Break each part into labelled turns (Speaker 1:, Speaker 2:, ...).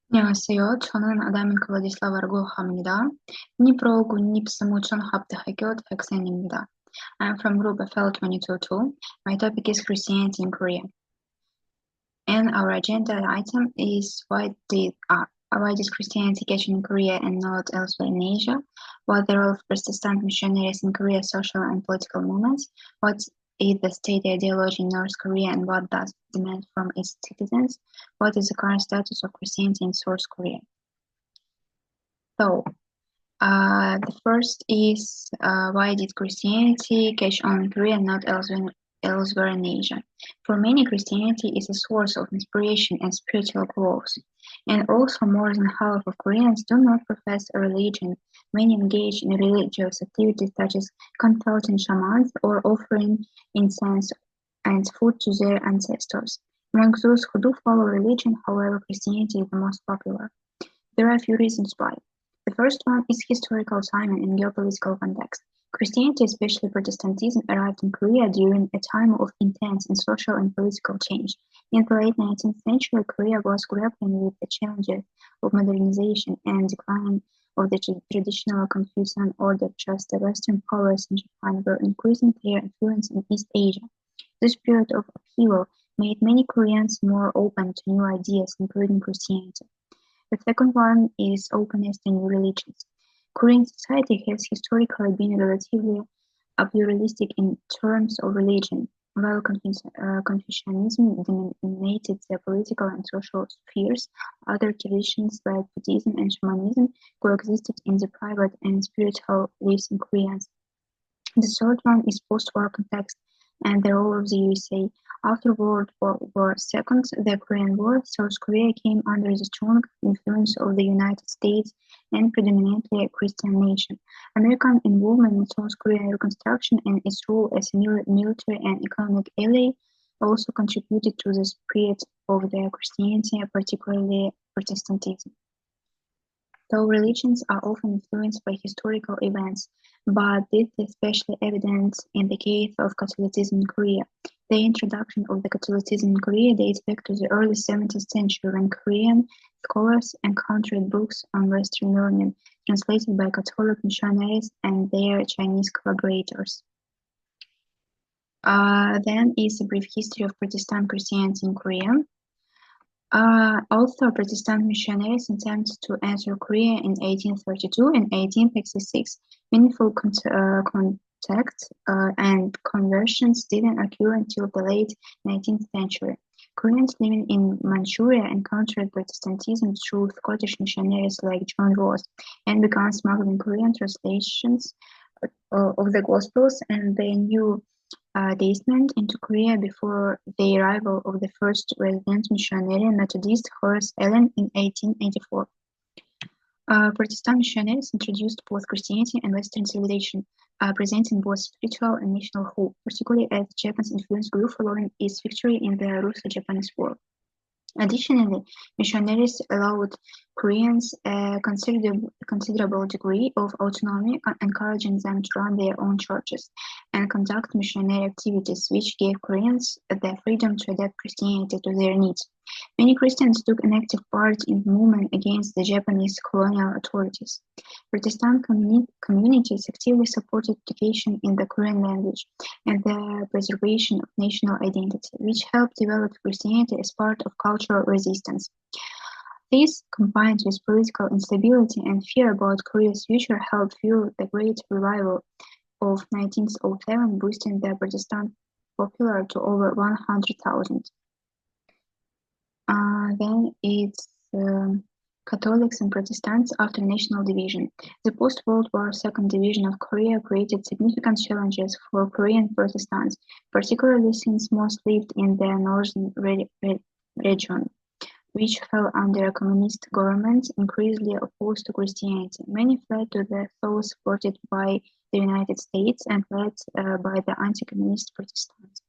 Speaker 1: 안녕하세요. 저는 아다멘코 vladislava라고 합니다. Дніпро 군립사무청 합대학교 학생입니다. I'm from group Fl22-2. My topic is Christianity in Korea. And our agenda item is why did Christianity catch in Korea and not elsewhere in Asia? What the role of Protestant missionaries in Korea's social and political movements? What is the state ideology in North Korea and what does it demand from its citizens? What is the current status of Christianity in South Korea? So, the first is why did Christianity catch on in Korea and not elsewhere in Asia? For many, Christianity is a source of inspiration and spiritual growth. And also, more than half of Koreans do not profess a religion. Many engage in religious activities such as consulting shamans or offering incense and food to their ancestors. Among those who do follow religion, however, Christianity is the most popular. There are a few reasons why. The first one is historical timing and geopolitical context. Christianity, especially Protestantism, arrived in Korea during a time of intense and social and political change. In the late 19th century, Korea was grappling with the challenges of modernization and decline of the traditional Confucian order, just the Western powers in Japan were increasing their influence in East Asia. This period of upheaval made many Koreans more open to new ideas, including Christianity. The second one is openness to new religions. Korean society has historically been relatively pluralistic in terms of religion. While Confucianism dominated the political and social spheres, other traditions like Buddhism and shamanism coexisted in the private and spiritual lives in Koreans. The third one is post-war context and the role of the USA. After World War II, the Korean War, South Korea came under the strong influence of the United States and predominantly a Christian nation. American involvement in South Korean reconstruction and its role as a military and economic ally also contributed to the spread of the Christianity, particularly Protestantism. Though religions are often influenced by historical events, but this is especially evident in the case of Catholicism in Korea. The introduction of the Catholicism in Korea dates back to the early 17th century when Korean scholars encountered books on Western learning translated by Catholic missionaries and their Chinese collaborators. Then is a brief history of Protestant Christianity in Korea. Also, Protestant missionaries attempted to enter Korea in 1832 and 1866. Meaningful contacts and conversions didn't occur until the late 19th century. Koreans living in Manchuria encountered Protestantism through Scottish missionaries like John Ross and began smuggling Korean translations of the Gospels and the New Testament into Korea before the arrival of the first resident missionary Methodist Horace Allen in 1884. Protestant missionaries introduced both Christianity and Western civilization, presenting both spiritual and national hope, particularly as Japan's influence grew following its victory in the Russo-Japanese War. Additionally, missionaries allowed Koreans a considerable degree of autonomy, encouraging them to run their own churches and conduct missionary activities, which gave Koreans the freedom to adapt Christianity to their needs. Many Christians took an active part in the movement against the Japanese colonial authorities. Protestant communities actively supported education in the Korean language and the preservation of national identity, which helped develop Christianity as part of cultural resistance. This, combined with political instability and fear about Korea's future, helped fuel the Great Revival of 1907, boosting the Protestant population to over 100,000. Then it's Catholics and Protestants after national division. The post-World War II division of Korea created significant challenges for Korean Protestants, particularly since most lived in the northern region, which fell under a communist government increasingly opposed to Christianity. Many fled to the south supported by the United States and led by the anti-communist Protestants.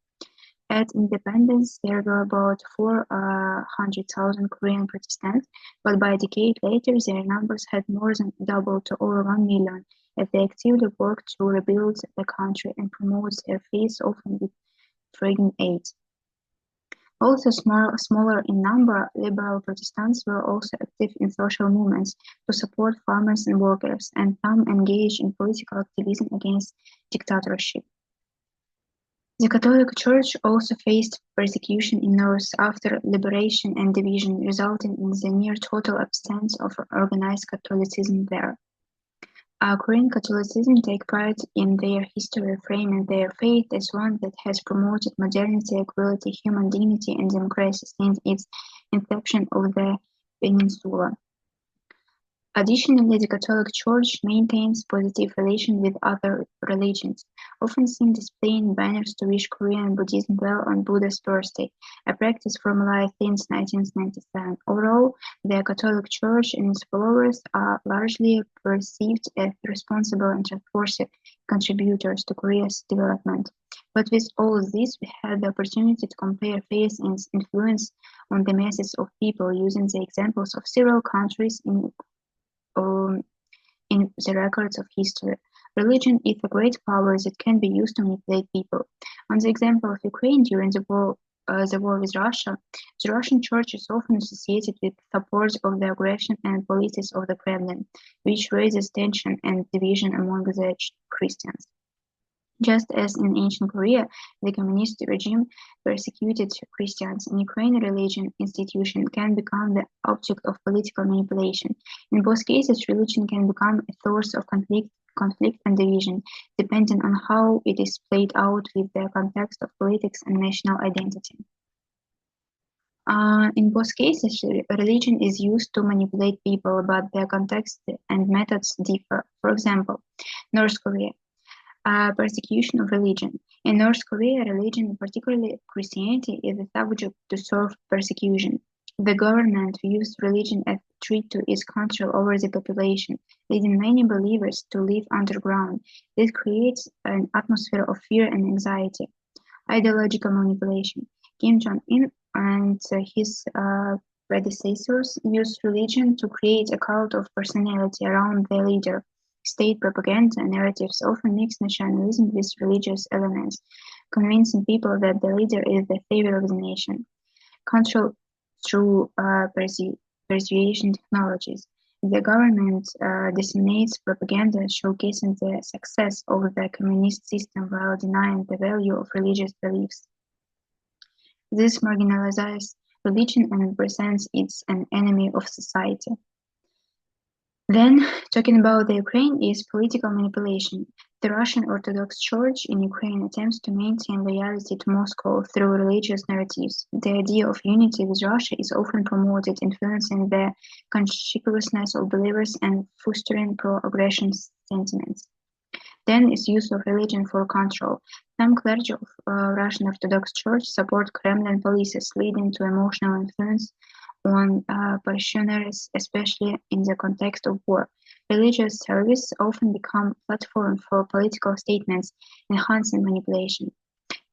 Speaker 1: At independence, there were about 400,000 Korean Protestants, but by a decade later, their numbers had more than doubled to over 1 million, as they actively worked to rebuild the country and promote their faith, often with foreign aid. Also smaller in number, liberal Protestants were also active in social movements to support farmers and workers, and some engaged in political activism against dictatorship. The Catholic Church also faced persecution in North after liberation and division, resulting in the near total absence of organized Catholicism there. Korean Catholicism take pride in their history, framing their faith as one that has promoted modernity, equality, human dignity, and democracy since its inception of the peninsula. Additionally, the Catholic Church maintains positive relations with other religions, often seen displaying banners to wish Korean Buddhism well on Buddha's birthday, a practice formalized since 1997. Overall, the Catholic Church and its followers are largely perceived as responsible and trustworthy contributors to Korea's development. But with all this, we had the opportunity to compare faith and its influence on the masses of people using the examples of several countries in the records of history. Religion is a great power that can be used to manipulate people. On the example of Ukraine during the war with Russia, the Russian Church is often associated with support of the aggression and policies of the Kremlin, which raises tension and division among the Christians. Just as in ancient Korea, the communist regime persecuted Christians, in Ukraine religion institution can become the object of political manipulation. In both cases, religion can become a source of conflict and division, depending on how it is played out with the context of politics and national identity. In both cases, religion is used to manipulate people, but the context and methods differ. For example, North Korea. Persecution of religion. In North Korea, religion, particularly Christianity, is a subject to serve persecution. The government views religion as a threat to its control over the population, leading many believers to live underground. This creates an atmosphere of fear and anxiety. Ideological manipulation. Kim Jong-un and his predecessors used religion to create a cult of personality around their leader. State propaganda narratives often mix nationalism with religious elements, convincing people that the leader is the savior of the nation. Control through persuasion technologies. The government disseminates propaganda showcasing the success of the communist system while denying the value of religious beliefs. This marginalizes religion and presents it as an enemy of society. Then, talking about the Ukraine is political manipulation. The Russian Orthodox Church in Ukraine attempts to maintain loyalty to Moscow through religious narratives. The idea of unity with Russia is often promoted, influencing the conscientiousness of believers and fostering pro-aggression sentiments. Then is use of religion for control. Some clergy of Russian Orthodox Church support Kremlin policies, leading to emotional influence on parishioners, especially in the context of war. Religious service often become platform for political statements, enhancing manipulation.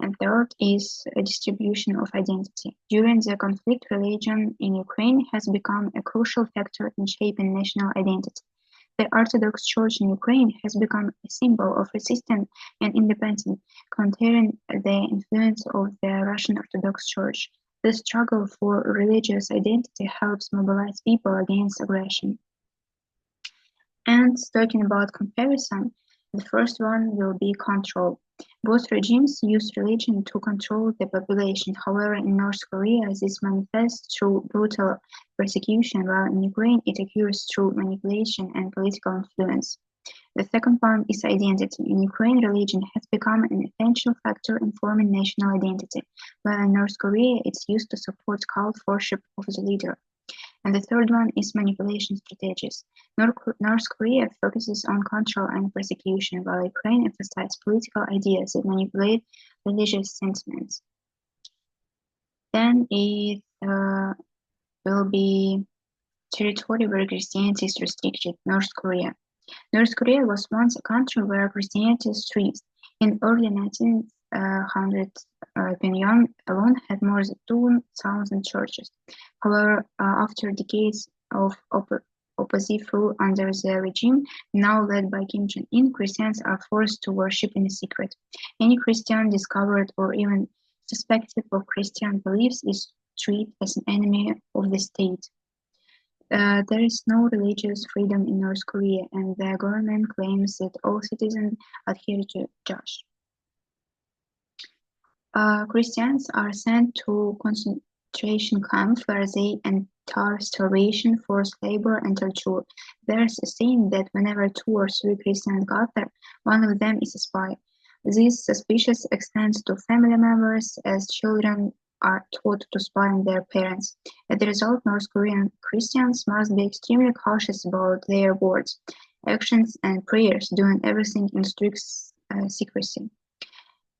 Speaker 1: And third is a distribution of identity. During the conflict, religion in Ukraine has become a crucial factor in shaping national identity. The Orthodox Church in Ukraine has become a symbol of resistance and independence, countering the influence of the Russian Orthodox Church. The struggle for religious identity helps mobilize people against aggression. And talking about comparison, the first one will be control. Both regimes use religion to control the population. However, in North Korea, this manifests through brutal persecution, while in Ukraine it occurs through manipulation and political influence. The second one is identity. In Ukraine, religion has become an essential factor in forming national identity, while in North Korea it's used to support cult worship of the leader. And the third one is manipulation strategies. North Korea focuses on control and persecution, while Ukraine emphasizes political ideas that manipulate religious sentiments. Then it will be territory where Christianity is restricted, North Korea. North Korea was once a country where Christianity thrived. In early 1900s, Pyongyang alone had more than 2,000 churches. However, after decades of oppressive rule under the regime, now led by Kim Jong-un, Christians are forced to worship in secret. Any Christian discovered or even irrespective of Christian beliefs, is treated as an enemy of the state. There is no religious freedom in North Korea, and the government claims that all citizens adhere to Josh. Christians are sent to concentration camps where they endure starvation, forced labor, and torture. There's a saying that whenever 2 or 3 Christians gather, one of them is a spy. This suspicion extends to family members, as children are taught to spy on their parents. As a result, North Korean Christians must be extremely cautious about their words, actions, and prayers, doing everything in strict secrecy.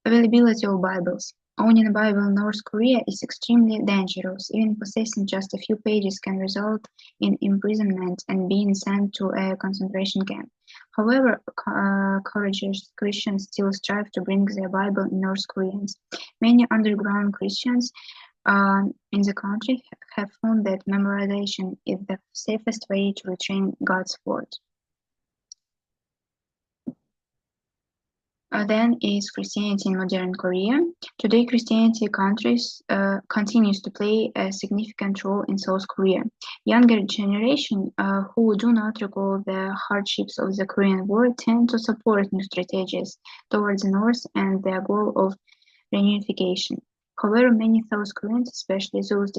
Speaker 1: Availability of Bibles. Owning a Bible in North Korea is extremely dangerous. Even possessing just a few pages can result in imprisonment and being sent to a concentration camp. However, courageous Christians still strive to bring their Bible in North Koreans. Many underground Christians in the country have found that memorization is the safest way to retain God's word. Then is Christianity in modern Korea. Today, Christianity continues to play a significant role in South Korea. Younger generation who do not recall the hardships of the Korean War tend to support new strategies towards the North and their goal of reunification. However, many South Koreans, especially those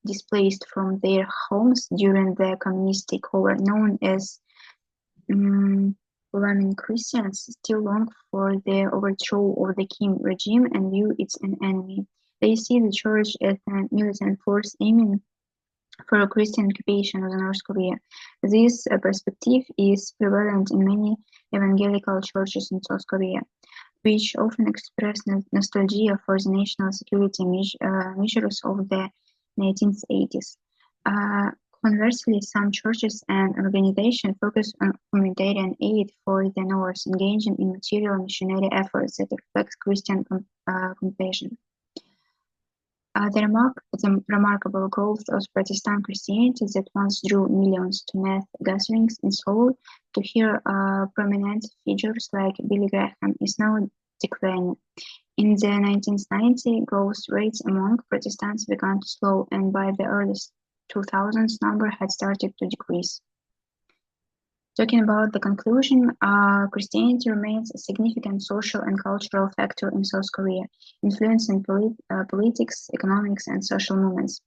Speaker 1: displaced from their homes during the communist takeover, known as Christians, still long for the overthrow of the Kim regime and view it as an enemy. They see the church as a militant force aiming for a Christian occupation of North Korea. This perspective is prevalent in many evangelical churches in South Korea, which often express nostalgia for the national security measures of the 1980s. Conversely, some churches and organizations focus on humanitarian aid for the North, engaging in material missionary efforts that reflect Christian compassion. The remarkable growth of Protestant Christianity that once drew millions to mass gatherings in Seoul to hear prominent figures like Billy Graham is now declining. In the 1990s, growth rates among Protestants began to slow, and by the early 2000s, number had started to decrease. Talking about the conclusion, Christianity remains a significant social and cultural factor in South Korea, influencing politics, economics, and social movements.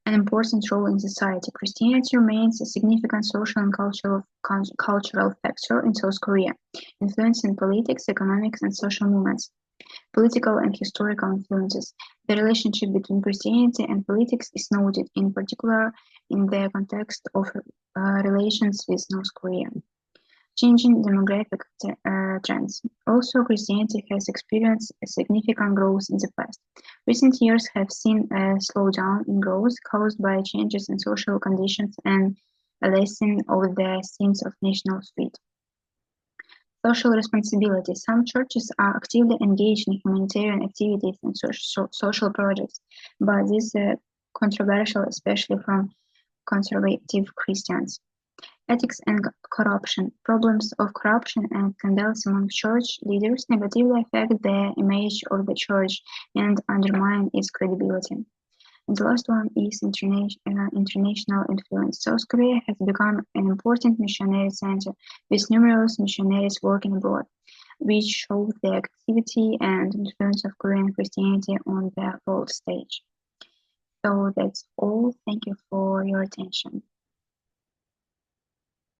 Speaker 1: An important role in society, Christianity remains a significant social and cultural factor in South Korea, influencing politics, economics, and social movements. Political and historical influences. The relationship between Christianity and politics is noted, in particular, in the context of relations with North Korea. Changing demographic trends. Also, Christianity has experienced a significant growth in the past. Recent years have seen a slowdown in growth caused by changes in social conditions and a lessening of the sense of national spirit. Social responsibility. Some churches are actively engaged in humanitarian activities and social projects, but this is controversial, especially from conservative Christians. Ethics and corruption. Problems of corruption and scandals among church leaders negatively affect the image of the church and undermine its credibility. And the last one is international influence. South Korea has become an important missionary center with numerous missionaries working abroad, which shows the activity and influence of Korean Christianity on the world stage. So that's all. Thank you for your attention.